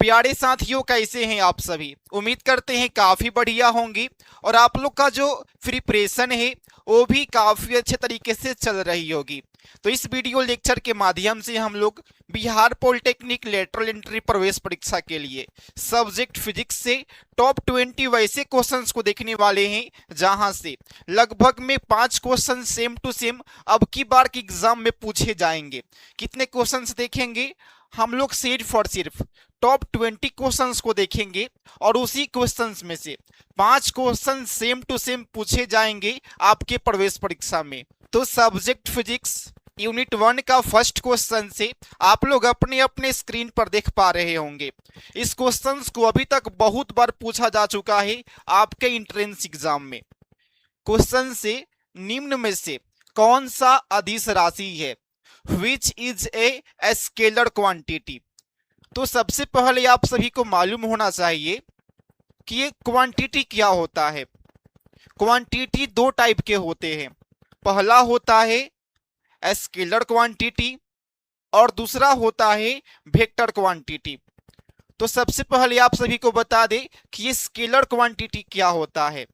प्यारे साथियों, कैसे हैं आप सभी। उम्मीद करते हैं काफ़ी बढ़िया होंगी और आप लोग का जो प्रिपरेशन है वो भी काफ़ी अच्छे तरीके से चल रही होगी। तो इस वीडियो लेक्चर के माध्यम से हम लोग बिहार पॉलिटेक्निक लेटरल एंट्री प्रवेश परीक्षा के लिए सब्जेक्ट फिजिक्स से टॉप 20 वैसे क्वेश्चंस को देखने वाले हैं जहां से लगभग में 5 क्वेश्चन सेम टू सेम अब की बार के एग्जाम में पूछे जाएंगे। कितने क्वेश्चंस देखेंगे हम लोग? सिर्फ और सिर्फ टॉप 20 क्वेश्चंस को देखेंगे और उसी क्वेश्चंस में से 5 क्वेश्चन सेम टू सेम पूछे जाएंगे आपके प्रवेश परीक्षा में। तो सब्जेक्ट फिजिक्स यूनिट 1 का फर्स्ट क्वेश्चन से आप लोग अपने अपने स्क्रीन पर देख पा रहे होंगे। इस क्वेश्चंस को अभी तक बहुत बार पूछा जा चुका है आपके एंट्रेंस एग्जाम में। क्वेश्चन से निम्न में से कौन सा अदिश राशि है? Which is a scalar quantity. तो सबसे पहले आप सभी को मालूम होना चाहिए कि ये क्वांटिटी क्या होता है। क्वांटिटी दो टाइप के होते हैं। पहला होता है स्केलर क्वांटिटी और दूसरा होता है वेक्टर क्वांटिटी। तो सबसे पहले आप सभी को बता दें कि ये स्केलर क्वांटिटी क्या होता है।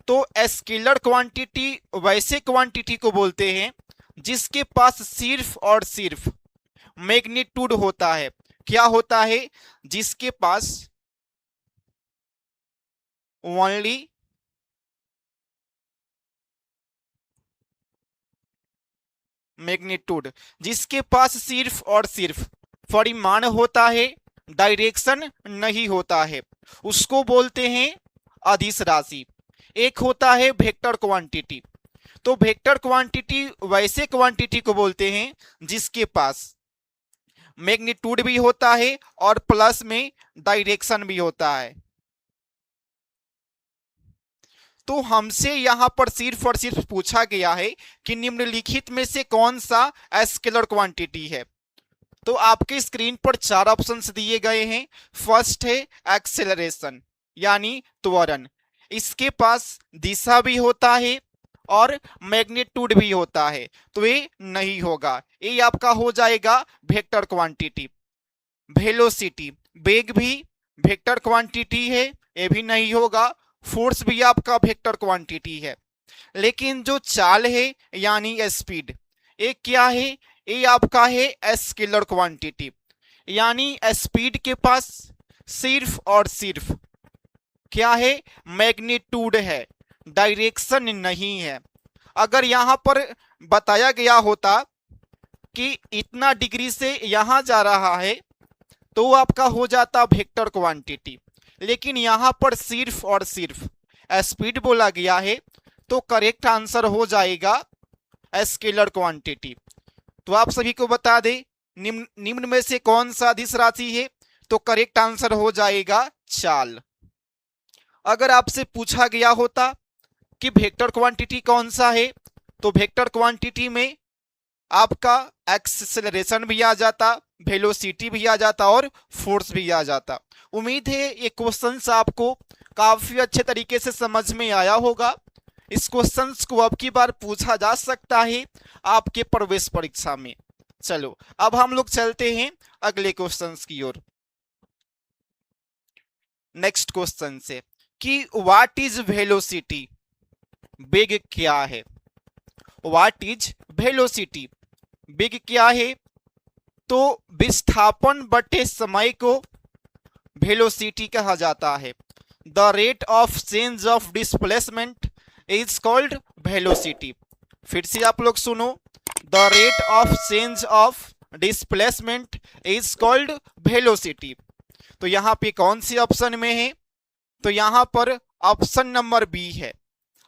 तो स्केलर क्वांटिटी वैसे क्वांटिटी को बोलते हैं जिसके पास सिर्फ और सिर्फ मैग्नीट्यूड होता है। क्या होता है? जिसके पास ओनली मैग्नीट्यूड, जिसके पास सिर्फ और सिर्फ परिमाण होता है, डायरेक्शन नहीं होता है, उसको बोलते हैं अदिश राशि। एक होता है वेक्टर क्वांटिटी। तो वेक्टर क्वांटिटी वैसे क्वांटिटी को बोलते हैं जिसके पास मैग्नीट्यूड भी होता है और प्लस में डायरेक्शन भी होता है। तो हमसे यहां पर सिर्फ और सिर्फ पूछा गया है कि निम्नलिखित में से कौन सा स्केलर क्वांटिटी है। तो आपके स्क्रीन पर 4 ऑप्शंस दिए गए हैं। फर्स्ट है एक्सेलरेशन यानी त्वरण। इसके पास दिशा भी होता है और मैग्नीट्यूड भी होता है, तो ये नहीं होगा। ये आपका हो जाएगा वेक्टर क्वांटिटी। वेलोसिटी, वेग भी वेक्टर क्वांटिटी है, ये भी नहीं होगा। फोर्स भी आपका वेक्टर क्वांटिटी है। लेकिन जो चाल है यानी स्पीड, ये क्या है? ये आपका है स्केलर क्वांटिटी। यानी स्पीड के पास सिर्फ और सिर्फ क्या है? मैग्नीट्यूड है, डायरेक्शन नहीं है। अगर यहां पर बताया गया होता कि इतना डिग्री से यहां जा रहा है तो आपका हो जाता वेक्टर क्वांटिटी। लेकिन यहां पर सिर्फ और सिर्फ स्पीड बोला गया है, तो करेक्ट आंसर हो जाएगा स्केलर क्वांटिटी। तो आप सभी को बता दें निम्न में से कौन सा अदिश राशि है, तो करेक्ट आंसर हो जाएगा चाल। अगर आपसे पूछा गया होता कि वेक्टर क्वांटिटी कौन सा है, तो वेक्टर क्वांटिटी में आपका एक्सेलरेशन भी आ जाता, वेलोसिटी भी आ जाता और फोर्स भी आ जाता। उम्मीद है ये क्वेश्चंस आपको काफी अच्छे तरीके से समझ में आया होगा। इस क्वेश्चंस को अब की बार पूछा जा सकता है आपके प्रवेश परीक्षा में। चलो अब हम लोग चलते हैं अगले क्वेश्चंस की ओर। नेक्स्ट क्वेश्चन से कि व्हाट इज वेलोसिटी। वेग क्या है? व्हाट इज वेलोसिटी, वेग क्या है? तो विस्थापन बटे समय को वेलोसिटी कहा जाता है। The rate of change of displacement is called velocity. फिर से आप लोग सुनो, the rate of change of displacement is called velocity. तो यहां पे कौन सी ऑप्शन में है? तो यहां पर ऑप्शन नंबर बी है।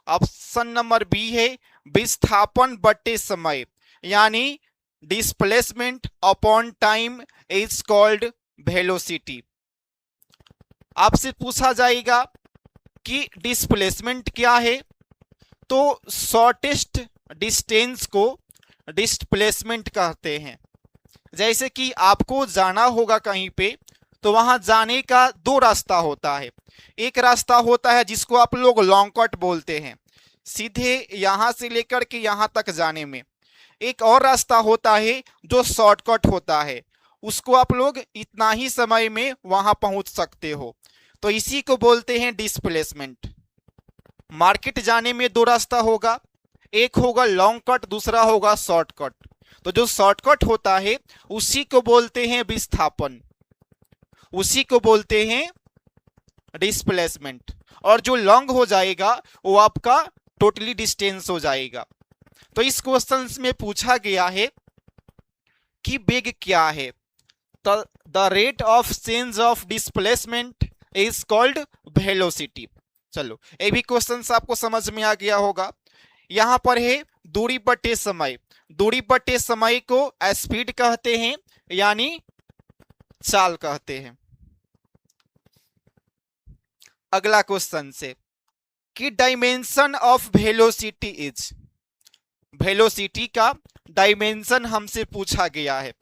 ऑप्शन नंबर बी है विस्थापन बटे समय, यानी displacement upon time is called velocity. आपसे पूछा जाएगा कि डिस्प्लेसमेंट क्या है, तो शॉर्टेस्ट डिस्टेंस को डिस्प्लेसमेंट कहते हैं। जैसे कि आपको जाना होगा कहीं पे, तो वहां जाने का 2 रास्ता होता है। एक रास्ता होता है जिसको आप लोग लॉन्ग कट बोलते हैं, सीधे यहां से लेकर के यहां तक जाने में। एक और रास्ता होता है जो शॉर्टकट होता है, उसको आप लोग इतना ही समय में वहां पहुंच सकते हो। तो इसी को बोलते हैं डिस्प्लेसमेंट। मार्केट जाने में दो रास्ता होगा, एक होगा लॉन्ग कट, दूसरा होगा शॉर्टकट। तो जो शॉर्टकट होता है उसी को बोलते हैं विस्थापन, उसी को बोलते हैं डिस्प्लेसमेंट। और जो लॉन्ग हो जाएगा वो आपका टोटली डिस्टेंस हो जाएगा। तो इस क्वेश्चन में पूछा गया है कि वेग क्या है। The rate of change of displacement is called velocity. चलो ये भी क्वेश्चन आपको समझ में आ गया होगा। यहां पर है दूरी बटे समय, दूरी बटे समय को स्पीड कहते हैं यानी चाल कहते हैं। अगला क्वेश्चन से कि dimension of velocity is, velocity का डायमेंशन हमसे पूछा गया है।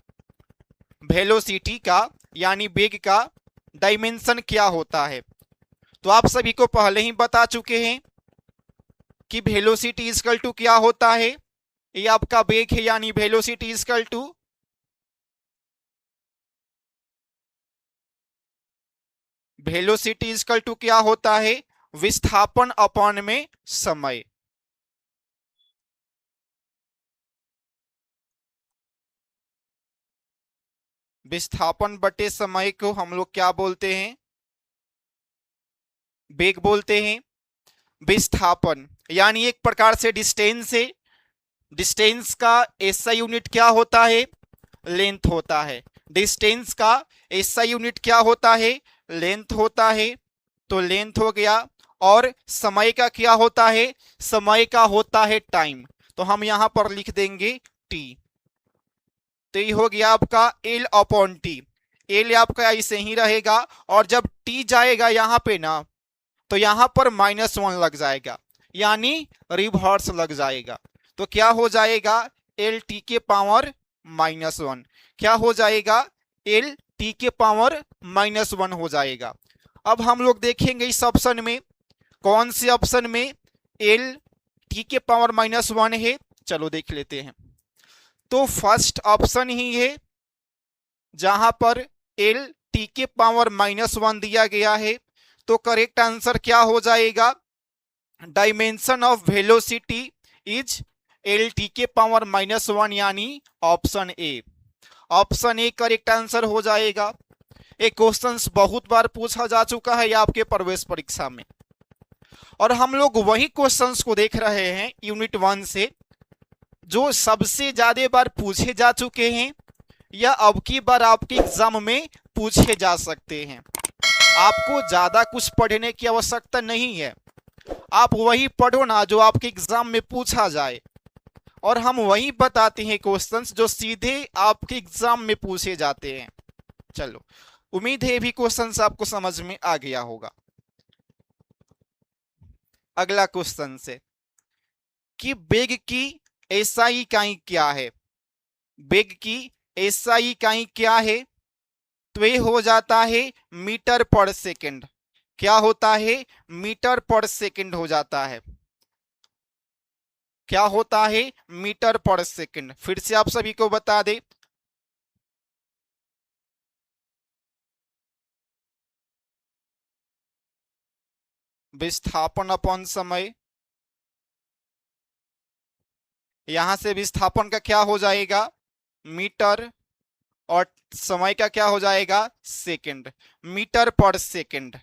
वेलोसिटी का यानी वेग का डायमेंशन क्या होता है। तो आप सभी को पहले ही बता चुके हैं कि वेलोसिटी इक्वल टू क्या होता है। ये आपका वेग है यानी वेलोसिटी इक्वल टू क्या होता है, विस्थापन अपॉन में समय। विस्थापन बटे समय को हम लोग क्या बोलते हैं, वेग बोलते हैं। विस्थापन यानी एक प्रकार से डिस्टेंस है, डिस्टेंस का एसआई यूनिट क्या होता है, लेंथ होता है। डिस्टेंस का एसआई यूनिट क्या होता है, लेंथ होता है। तो लेंथ हो गया। और समय का क्या होता है, समय का होता है टाइम। तो हम यहां पर लिख देंगे टी। तो ये हो गया आपका एल अपॉन टी। एल आपका ऐसे ही रहेगा और जब टी जाएगा यहां पे ना तो यहां पर -1 लग जाएगा यानी रिवर्स लग जाएगा। तो क्या हो जाएगा, एल टी के पावर -1 क्या हो जाएगा, एल टी के पावर -1 हो जाएगा। अब हम लोग देखेंगे इस ऑप्शन में कौन से ऑप्शन में एल टी के पावर -1 है। चलो देख लेते हैं। तो फर्स्ट ऑप्शन ही है जहां पर एल टी के पावर -1 दिया गया है। तो करेक्ट आंसर क्या हो जाएगा, dimension of velocity is L T के पावर -1 यानी option A. Option A correct answer हो जाएगा। ये क्वेश्चन बहुत बार पूछा जा चुका है आपके प्रवेश परीक्षा में, और हम लोग वही क्वेश्चंस को देख रहे हैं यूनिट 1 से जो सबसे ज्यादा बार पूछे जा चुके हैं या अब की बार आपके एग्जाम में पूछे जा सकते हैं। आपको ज्यादा कुछ पढ़ने की आवश्यकता नहीं है, आप वही पढ़ो ना जो आपके एग्जाम में पूछा जाए, और हम वही बताते हैं क्वेश्चंस जो सीधे आपके एग्जाम में पूछे जाते हैं। चलो उम्मीद है भी क्वेश्चंस आपको समझ में आ गया होगा। अगला क्वेश्चन से कि वेग की एसआई इकाई क्या है, वेग की एसआई इकाई क्या है। तो ये हो जाता है मीटर पर सेकंड। क्या होता है, मीटर पर सेकंड हो जाता है। क्या होता है, मीटर पर सेकंड। फिर से आप सभी को बता दे, विस्थापन अपॉन समय। यहां से विस्थापन का क्या हो जाएगा, मीटर, और समय का क्या हो जाएगा, सेकंड। मीटर पर सेकंड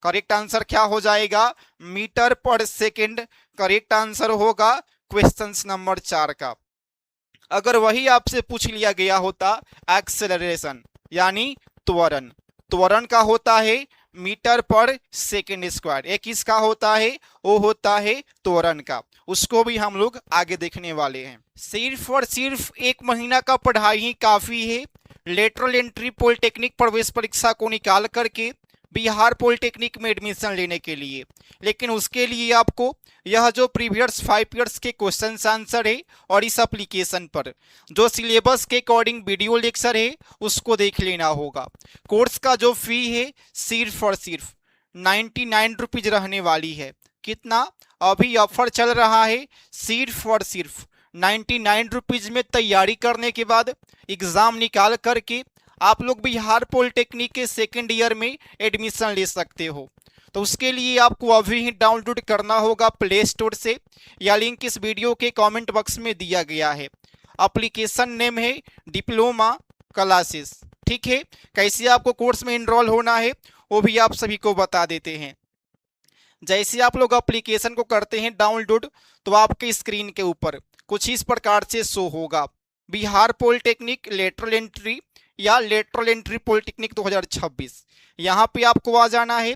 करेक्ट आंसर क्या हो जाएगा, मीटर पर सेकंड करेक्ट आंसर होगा क्वेश्चन नंबर 4 का। अगर वही आपसे पूछ लिया गया होता एक्सेलरेशन यानी त्वरण, त्वरण का होता है मीटर पर सेकंड स्क्वायर। एक किसका होता है, वो होता है त्वरण का। उसको भी हम लोग आगे देखने वाले हैं। सिर्फ और सिर्फ 1 महीना का पढ़ाई ही काफी है लेटरल एंट्री पॉलिटेक्निक प्रवेश परीक्षा को निकाल करके बिहार पॉलिटेक्निक में एडमिशन लेने के लिए। लेकिन उसके लिए आपको यह जो प्रीवियस 5 ईयर्स के क्वेश्चन आंसर है और इस एप्लीकेशन पर जो सिलेबस के अकॉर्डिंग वीडियो लेक्चर है उसको देख लेना होगा। कोर्स का जो फी है सिर्फ और सिर्फ 99 रुपीज रहने वाली है। कितना, अभी ऑफर चल रहा है सिर्फ और सिर्फ 99 रुपीज में तैयारी करने के बाद एग्जाम निकाल करके आप लोग बिहार पॉलिटेक्निक के सेकेंड ईयर में एडमिशन ले सकते हो। तो उसके लिए आपको अभी ही डाउनलोड करना होगा प्ले स्टोर से, या लिंक इस वीडियो के कमेंट बॉक्स में दिया गया है। एप्लीकेशन नेम है डिप्लोमा क्लासेस। ठीक है, कैसे आपको कोर्स में इनरोल होना है वो भी आप सभी को बता देते हैं। जैसे आप लोग एप्लीकेशन को करते हैं डाउनलोड, तो आपके स्क्रीन के ऊपर कुछ इस प्रकार से शो होगा, बिहार पॉलिटेक्निक लेटरल एंट्री या लेटरल एंट्री पॉलिटेक्निक 2026। यहाँ पे आपको आ जाना है,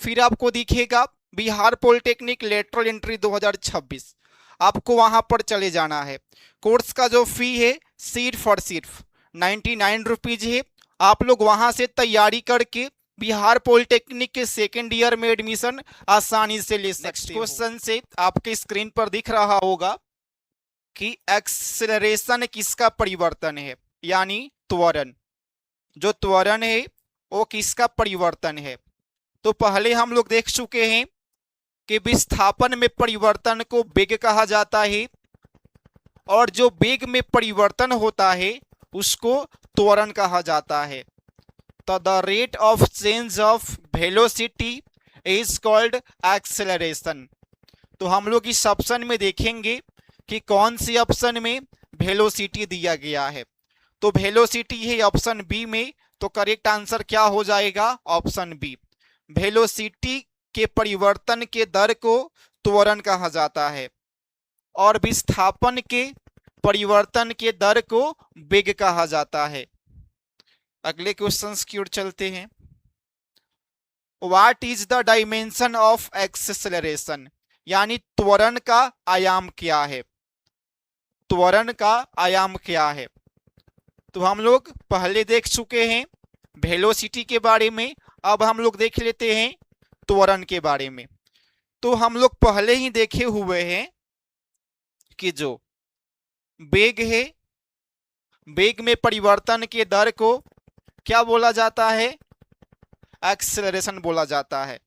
फिर आपको दिखेगा बिहार पॉलिटेक्निक लेटरल एंट्री 2026, आपको वहां पर चले जाना है। कोर्स का जो फी है सिर्फ 99 रुपीज है। आप लोग वहां से तैयारी करके बिहार पॉलिटेक्निक के सेकेंड ईयर में एडमिशन आसानी से ले सकते हो। क्वेश्चन से आपके स्क्रीन पर दिख रहा होगा कि एक्सेलरेशन किसका परिवर्तन है, यानी त्वरण। जो त्वरण है वो किसका परिवर्तन है। तो पहले हम लोग देख चुके हैं कि विस्थापन में परिवर्तन को वेग कहा जाता है, और जो वेग में परिवर्तन होता है उसको त्वरण कहा जाता है। तो the rate of change of velocity is called acceleration. तो हम लोग इस ऑप्शन में देखेंगे कि कौन सी ऑप्शन में वेलोसिटी दिया गया है। तो वेलोसिटी है ऑप्शन बी में, तो करेक्ट आंसर क्या हो जाएगा, ऑप्शन बी। वेलोसिटी के परिवर्तन के दर को त्वरण कहा जाता है, और विस्थापन के परिवर्तन के दर को वेग कहा जाता है। अगले क्वेश्चंस की ओर चलते हैं। What is the dimension of acceleration, यानी त्वरण का आयाम क्या है। त्वरण का आयाम क्या है, तो हम लोग पहले देख चुके हैं वेलोसिटी के बारे में, अब हम लोग देख लेते हैं त्वरण के बारे में। तो हम लोग पहले ही देखे हुए हैं कि जो वेग है, वेग में परिवर्तन के दर को क्या बोला जाता है, एक्सेलरेशन बोला जाता है।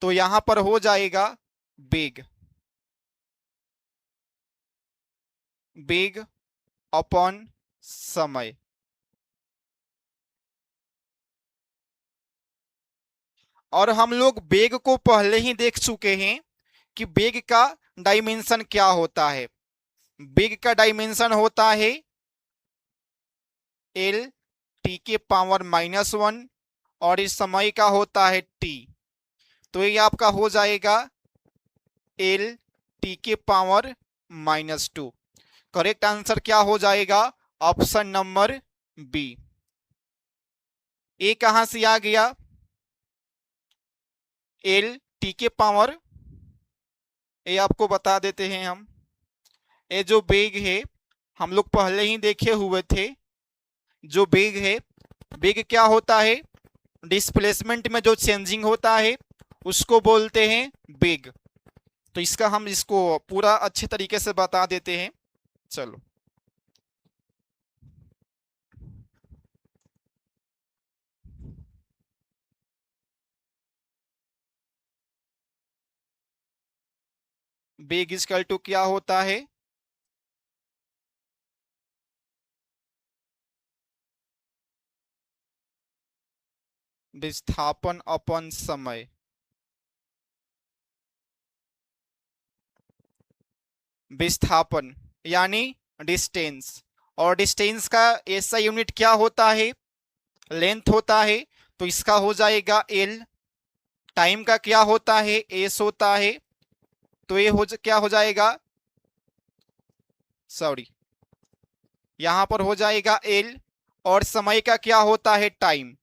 तो यहां पर हो जाएगा वेग, वेग अपॉन समय। और हम लोग वेग को पहले ही देख चुके हैं कि वेग का डायमेंशन क्या होता है। वेग का डायमेंशन होता है एल टी के पावर -1, और इस समय का होता है टी। तो ये आपका हो जाएगा एल टी के पावर -2। करेक्ट आंसर क्या हो जाएगा, ऑप्शन नंबर बी। ए कहां से आ गया, एल टी के पावर, ये आपको बता देते हैं हम। ये जो वेग है हम लोग पहले ही देखे हुए थे, जो वेग है, वेग क्या होता है, डिस्प्लेसमेंट में जो चेंजिंग होता है उसको बोलते हैं वेग। तो इसका हम इसको पूरा अच्छे तरीके से बता देते हैं। चलो, वेग इक्वल टू क्या होता है, विस्थापन अपॉन समय। विस्थापन यानी डिस्टेंस, और डिस्टेंस का ऐसा यूनिट क्या होता है, लेंथ होता है। तो इसका हो जाएगा एल। टाइम का क्या होता है, एस होता है। तो ये क्या हो जाएगा, सॉरी, यहां पर हो जाएगा एल। और समय का क्या होता है, टाइम।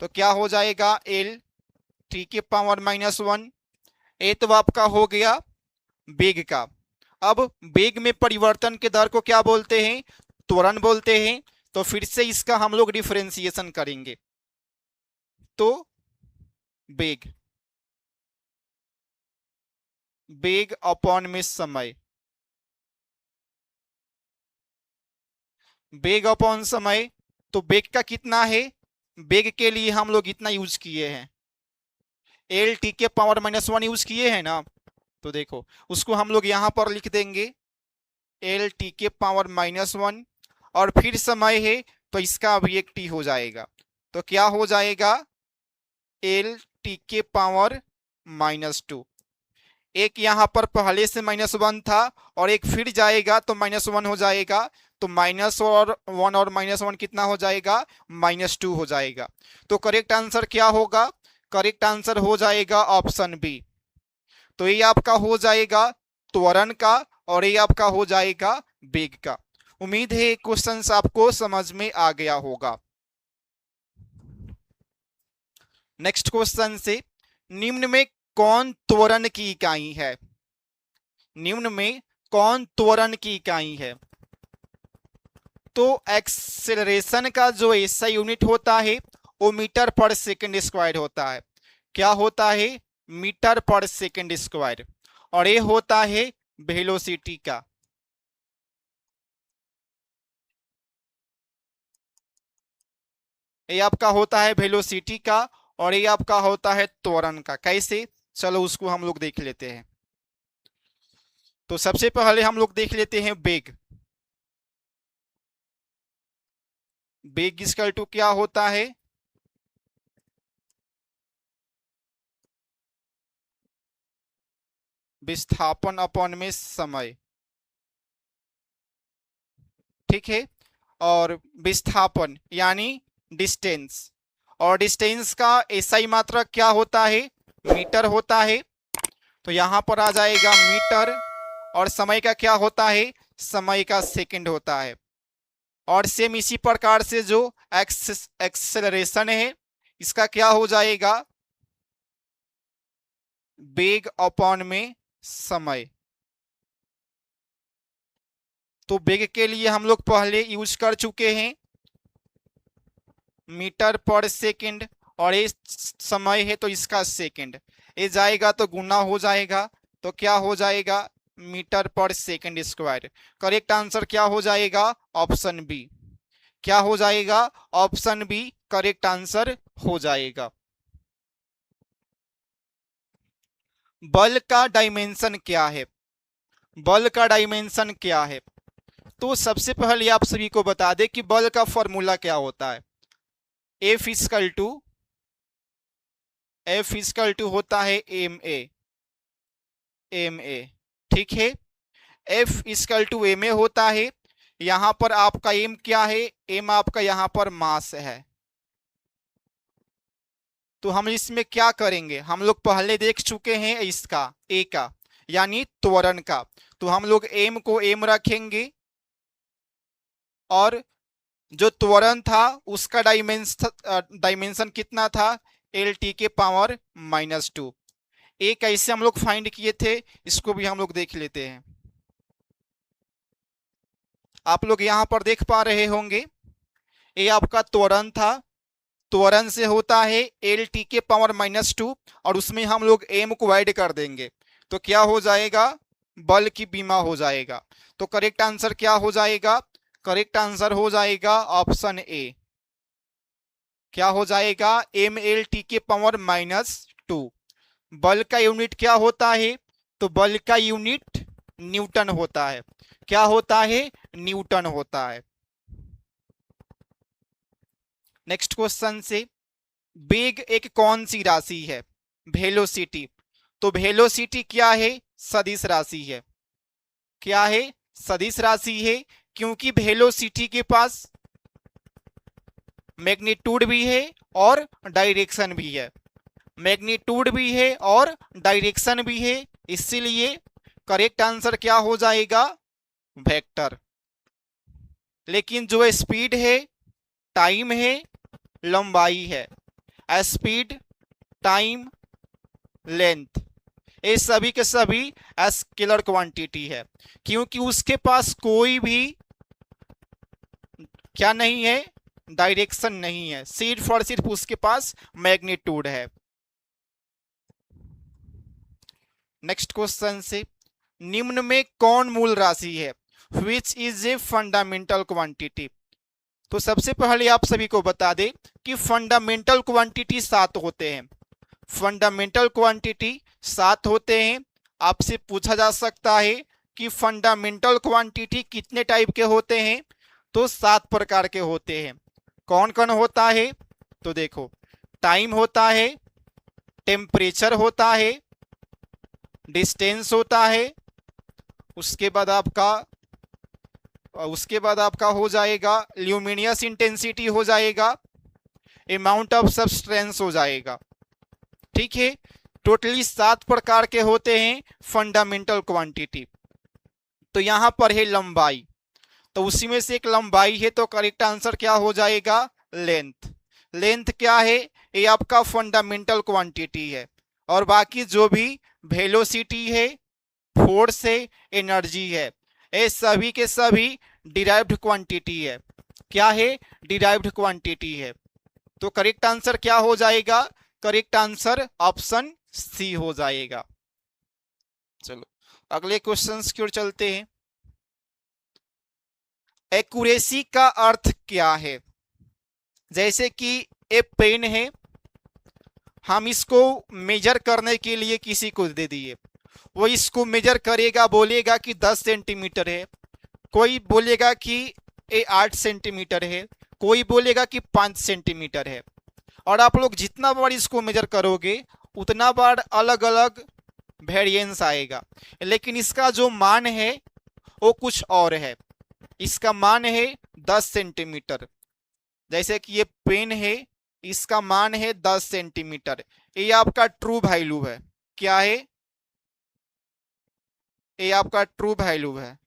तो क्या हो जाएगा एल टी के पावर -1। ये तो आपका हो गया वेग का। अब वेग में परिवर्तन के दर को क्या बोलते हैं, त्वरण बोलते हैं। तो फिर से इसका हम लोग डिफरेंशिएशन करेंगे। तो वेग, वेग अपॉन में समय, वेग अपॉन समय। तो वेग का कितना है, वेग के लिए हम लोग इतना यूज किए हैं, एल टी के पावर -1 यूज किए हैं ना। तो देखो उसको हम लोग यहां पर लिख देंगे एल टी के पावर -1, और फिर समय है तो इसका भी एक टी हो जाएगा। तो क्या हो जाएगा, एल टी के पावर -2। एक यहाँ पर पहले से -1 था और एक फिर जाएगा तो -1 हो जाएगा। तो -1 और -1 कितना हो जाएगा, -2 हो जाएगा। तो करेक्ट आंसर क्या होगा, करेक्ट आंसर हो जाएगा ऑप्शन बी। तो ये आपका हो जाएगा त्वरण का और ये आपका हो जाएगा वेग का। उम्मीद है क्वेश्चन आपको समझ में आ गया होगा। नेक्स्ट क्वेश्चन से, निम्न में कौन त्वरण की इकाई है, निम्न में कौन त्वरण की इकाई है। तो एक्सेलरेशन का जो एसआई यूनिट होता है वो मीटर पर सेकंड स्क्वायर होता है। क्या होता है, मीटर पर सेकंड स्क्वायर। और ये होता है वेलोसिटी का। ये आपका होता है वेलोसिटी का और ये आपका होता है त्वरण का। कैसे, चलो उसको हम लोग देख लेते हैं। तो सबसे पहले हम लोग देख लेते हैं वेग। वेग इक्वल टू क्या होता है, विस्थापन अपॉन में समय। ठीक है, और विस्थापन यानी डिस्टेंस, और डिस्टेंस का एसआई मात्रक क्या होता है, मीटर होता है। तो यहां पर आ जाएगा मीटर। और समय का क्या होता है, समय का सेकंड होता है। और सेम इसी प्रकार से जो एक्सेलरेशन है इसका क्या हो जाएगा, वेग अपॉन में समय। तो वेग के लिए हम लोग पहले यूज कर चुके हैं मीटर पर सेकंड, और ये समय है तो इसका सेकंड, ये जाएगा तो गुना हो जाएगा। तो क्या हो जाएगा, मीटर पर सेकंड स्क्वायर। करेक्ट आंसर क्या हो जाएगा, ऑप्शन बी। क्या हो जाएगा, ऑप्शन बी करेक्ट आंसर हो जाएगा। बल का डायमेंशन क्या है, बल का डायमेंशन क्या है। तो सबसे पहले आप सभी को बता दें कि बल का फॉर्मूला क्या होता है। एफ इक्वल टू होता है एम ए। ठीक है, F equal to M A होता है। यहां पर आपका एम क्या है, एम आपका यहां पर मास है। तो हम इसमें क्या करेंगे, हम लोग पहले देख चुके हैं इसका ए का यानी त्वरण का। तो हम लोग एम को एम रखेंगे और जो त्वरण था उसका डायमेंशन कितना था, एल टी के पावर -2। ए कैसे हम लोग फाइंड किए थे इसको भी हम लोग देख लेते हैं। आप लोग यहां पर देख पा रहे होंगे, ये आपका त्वरण था। त्वरण से होता है एल टी के पावर -2 और उसमें हम लोग एम को ऐड कर देंगे तो क्या हो जाएगा, बल की बीमा हो जाएगा। तो करेक्ट आंसर क्या हो जाएगा, करेक्ट आंसर हो जाएगा ऑप्शन ए। क्या हो जाएगा, एम एल टी के पावर -2। बल का यूनिट क्या होता है, तो बल का यूनिट न्यूटन होता है। क्या होता है, न्यूटन होता है। नेक्स्ट क्वेश्चन से, वेग एक कौन सी राशि है, वेलोसिटी। तो वेलोसिटी क्या है, सदिश राशि है। क्या है, सदिश राशि है, क्योंकि वेलोसिटी के पास मैग्नीट्यूड भी है और डायरेक्शन भी है। मैग्नीट्यूड भी है और डायरेक्शन भी है, इसीलिए करेक्ट आंसर क्या हो जाएगा, वेक्टर। लेकिन जो स्पीड है, टाइम है, लंबाई है, स्पीड, टाइम, लेंथ, ये सभी के सभी स्केलर क्वांटिटी है, क्योंकि उसके पास कोई भी क्या नहीं है, डायरेक्शन नहीं है, सिर्फ और सिर्फ उसके पास मैग्नीट्यूड है। नेक्स्ट क्वेश्चन से, निम्न में कौन मूल राशि है, which is a fundamental quantity. तो सबसे पहले आप सभी को बता दें कि फंडामेंटल क्वांटिटी 7 होते हैं। फंडामेंटल क्वांटिटी 7 होते हैं। आपसे पूछा जा सकता है कि फंडामेंटल क्वांटिटी कितने टाइप के होते हैं, तो 7 प्रकार के होते हैं। कौन कौन होता है? तो देखो, टाइम होता है, टेम्परेचर होता है, डिस्टेंस होता है, उसके बाद आपका हो जाएगा ल्यूमिनियस इंटेंसिटी हो जाएगा, अमाउंट ऑफ सब्सटेंस हो जाएगा। ठीक है, टोटली 7 प्रकार के होते हैं फंडामेंटल क्वांटिटी। तो यहां पर है लंबाई, तो उसी में से एक लंबाई है, तो करेक्ट आंसर क्या हो जाएगा? लेंथ। लेंथ क्या है? ये आपका फंडामेंटल क्वांटिटी है। और बाकी जो भी वेलोसिटी है, फोर्स है, एनर्जी है, ये सभी के सभी डिराइव्ड क्वांटिटी है। क्या है? डिराइव्ड क्वांटिटी है। तो करेक्ट आंसर क्या हो जाएगा? करेक्ट आंसर ऑप्शन सी हो जाएगा। चलो अगले क्वेश्चंस की ओर चलते हैं। एक्यूरेसी का अर्थ क्या है? जैसे कि एक पेन है, हम इसको मेजर करने के लिए किसी को दे दिए, वो इसको मेजर करेगा, बोलेगा कि 10 सेंटीमीटर है, कोई बोलेगा कि ये 8 सेंटीमीटर है, कोई बोलेगा कि 5 सेंटीमीटर है। और आप लोग जितना बार इसको मेजर करोगे उतना बार अलग अलग वेरिएंस आएगा, लेकिन इसका जो मान है वो कुछ और है। इसका मान है 10 सेंटीमीटर। जैसे कि ये पेन है, इसका मान है 10 सेंटीमीटर, ये आपका ट्रू वैल्यू है। क्या है? ये आपका ट्रू वैल्यू है।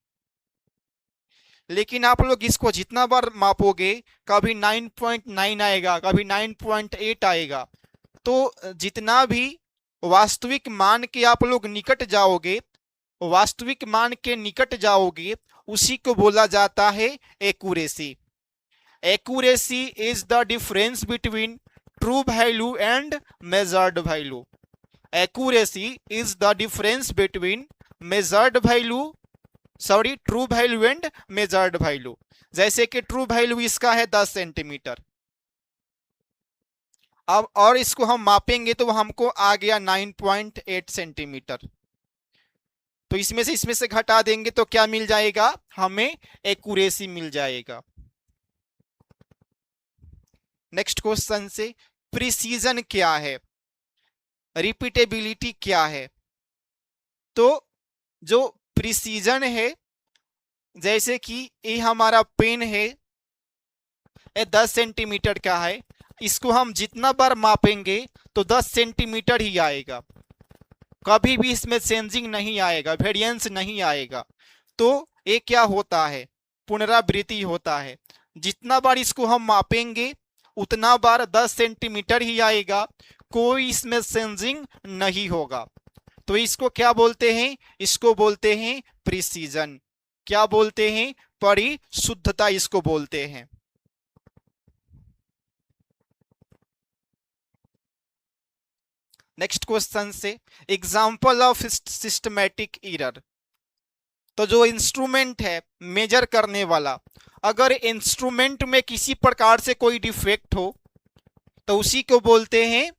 लेकिन आप लोग इसको जितना बार मापोगे, कभी 9.9 आएगा, कभी 9.8 आएगा। तो जितना भी वास्तविक मान के आप लोग निकट जाओगे, वास्तविक मान के निकट जाओगे, उसी को बोला जाता है accuracy. Accuracy is the difference between true value and measured value. Accuracy is the difference between measured value, sorry, true value and measured value. जैसे कि ट्रू वैल्यू इसका है 10 सेंटीमीटर, अब और इसको हम मापेंगे तो हमको आ गया 9.8 सेंटीमीटर। तो इसमें से घटा देंगे तो क्या मिल जाएगा? हमें एक्यूरेसी मिल जाएगा। नेक्स्ट क्वेश्चन से, प्रिसीजन क्या है? रिपीटेबिलिटी क्या है? तो जो प्रिसीजन है, जैसे कि ये हमारा पेन है, ये 10 सेंटीमीटर का है, इसको हम जितना बार मापेंगे तो 10 सेंटीमीटर ही आएगा, कभी भी इसमें चेंजिंग नहीं आएगा, वेरिएंस नहीं आएगा। तो ये क्या होता है? पुनरावृत्ति होता है। जितना बार इसको हम मापेंगे उतना बार 10 सेंटीमीटर ही आएगा, कोई इसमें चेंजिंग नहीं होगा। तो इसको क्या बोलते हैं? इसको बोलते हैं प्रिसीजन। क्या बोलते हैं? परिशुद्धता इसको बोलते हैं। नेक्स्ट क्वेश्चन से, एग्जाम्पल ऑफ सिस्टमैटिक एरर। तो जो इंस्ट्रूमेंट है मेजर करने वाला, अगर इंस्ट्रूमेंट में किसी प्रकार से कोई डिफेक्ट हो तो उसी को बोलते हैं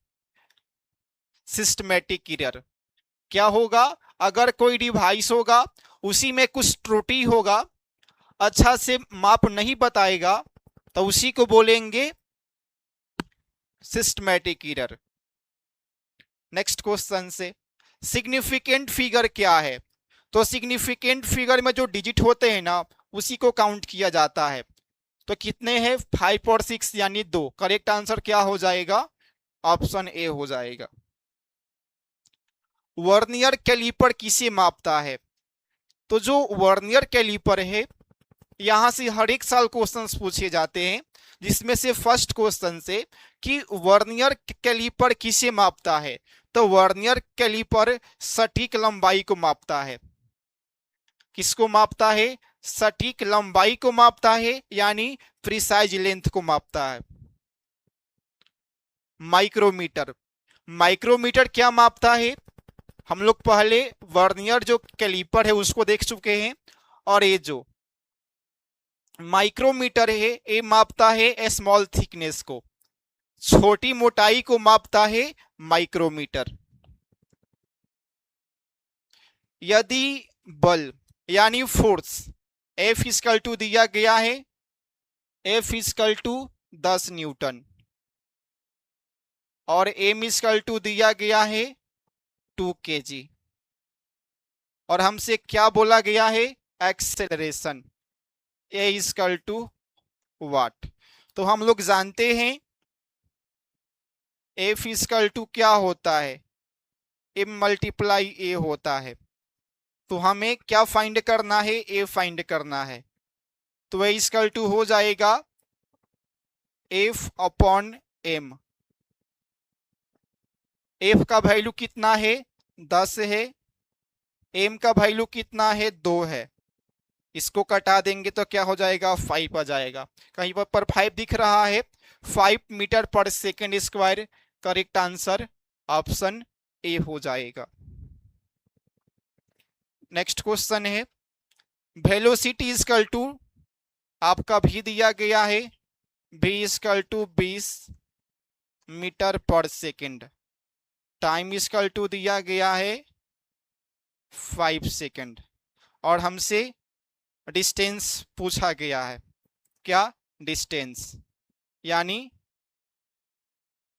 सिस्टमैटिक एरर। क्या होगा? अगर कोई डिवाइस होगा, उसी में कुछ त्रुटि होगा, अच्छा से माप नहीं बताएगा, तो उसी को बोलेंगे सिस्टमैटिक एरर। नेक्स्ट क्वेश्चन से, सिग्निफिकेंट फिगर क्या है? तो सिग्निफिकेंट फिगर में जो डिजिट होते हैं ना, उसी को काउंट किया जाता है। तो कितने हैं? 5 और 6 यानी 2। करेक्ट आंसर क्या हो जाएगा? ऑप्शन ए हो जाएगा। वर्नियर कैलिपर किसे मापता है? तो जो वर्नियर कैलिपर है, यहां से हर एक साल क्वेश्चंस पूछे जाते हैं, जिसमें से फर्स्ट क्वेश्चन से कि वर्नियर कैलिपर किसे मापता है? तो वर्नियर कैलिपर सटीक लंबाई को मापता है। किसको मापता है? सटीक लंबाई को मापता है, यानी प्रिसाइज लेंथ को मापता है। माइक्रोमीटर, माइक्रोमीटर क्या मापता है? हम लोग पहले वर्नियर जो कैलिपर है उसको देख चुके हैं, और ये जो माइक्रोमीटर है ये मापता है स्मॉल थिकनेस को, छोटी मोटाई को मापता है माइक्रोमीटर। यदि बल यानी फोर्स F इक्वल टू दिया गया है, F इक्वल टू 10 न्यूटन, और m इक्वल टू दिया गया है 2 kg, और हमसे क्या बोला गया है, एक्सेलरेशन a इक्वल टू वाट। तो हम लोग जानते हैं F इक्वल टू क्या होता है, m मल्टीप्लाई a होता है। तो हमें क्या फाइंड करना है, a फाइंड करना है। तो a इक्वल टू हो जाएगा F अपॉन m। F का वैल्यू कितना है, 10 है, m का वैल्यू कितना है, 2 है। इसको कटा देंगे तो क्या हो जाएगा, 5 आ जाएगा। कहीं पर 5 दिख रहा है, 5 मीटर पर second square. Correct answer option A हो जाएगा। नेक्स्ट क्वेश्चन है, वेलोसिटी इक्वल टू आपका भी दिया गया है, v इक्वल टू 20 मीटर पर सेकेंड, टाइम इक्वल टू दिया गया है 5 सेकेंड, और हमसे डिस्टेंस पूछा गया है। क्या, डिस्टेंस यानी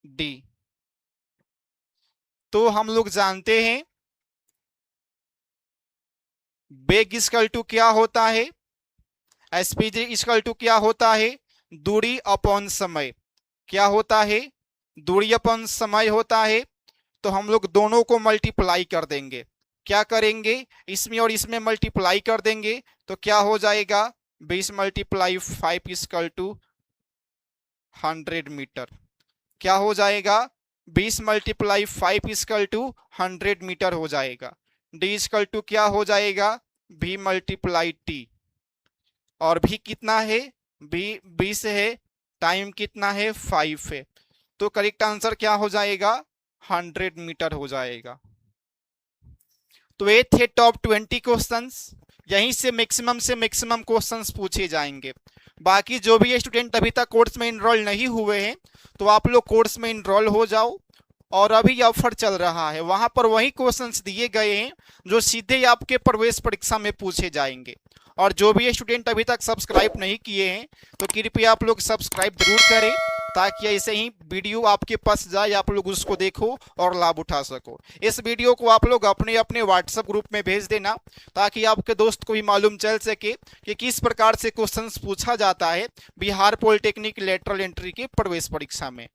d। तो हम लोग जानते हैं वेग इक्वल टू क्या होता है, एसपीजी इक्वल टू क्या होता है, दूरी अपॉन समय। क्या होता है, दूरी अपॉन समय होता है। तो हम लोग दोनों को मल्टीप्लाई कर देंगे। क्या करेंगे, इसमें और इसमें मल्टीप्लाई कर देंगे तो क्या हो जाएगा, 20 मल्टीप्लाई 5 इक्वल टू 100 मीटर। क्या हो जाएगा, 20 मल्टीप्लाई 5 इक्वल टू 100 मीटर हो जाएगा। डी इक्वल टू क्या हो जाएगा, v मल्टीप्लाई टी, और भी कितना है, v 20 है, टाइम कितना है, 5 है। तो करेक्ट आंसर क्या हो जाएगा, 100 मीटर हो जाएगा। तो ये थे टॉप 20 क्वेश्चंस। यहीं से मैक्सिमम क्वेश्चंस पूछे जाएंगे। बाकी जो भी स्टूडेंट अभी तक कोर्स में इनरोल नहीं हुए हैं तो आप लोग कोर्स में इनरोल हो जाओ, और अभी ऑफर चल रहा है, वहां पर वही क्वेश्चंस दिए गए हैं जो सीधे आपके प्रवेश परीक्षा में पूछे जाएंगे। और जो भी स्टूडेंट अभी तक सब्सक्राइब नहीं किए हैं तो कृपया आप लोग सब्सक्राइब जरूर करें, ताकि ऐसे ही वीडियो आपके पास जाए, आप लोग उसको देखो और लाभ उठा सको। इस वीडियो को आप लोग अपने अपने व्हाट्सएप ग्रुप में भेज देना, ताकि आपके दोस्त को भी मालूम चल सके कि किस प्रकार से क्वेश्चंस पूछा जाता है बिहार पॉलिटेक्निक लेटरल एंट्री के प्रवेश परीक्षा में।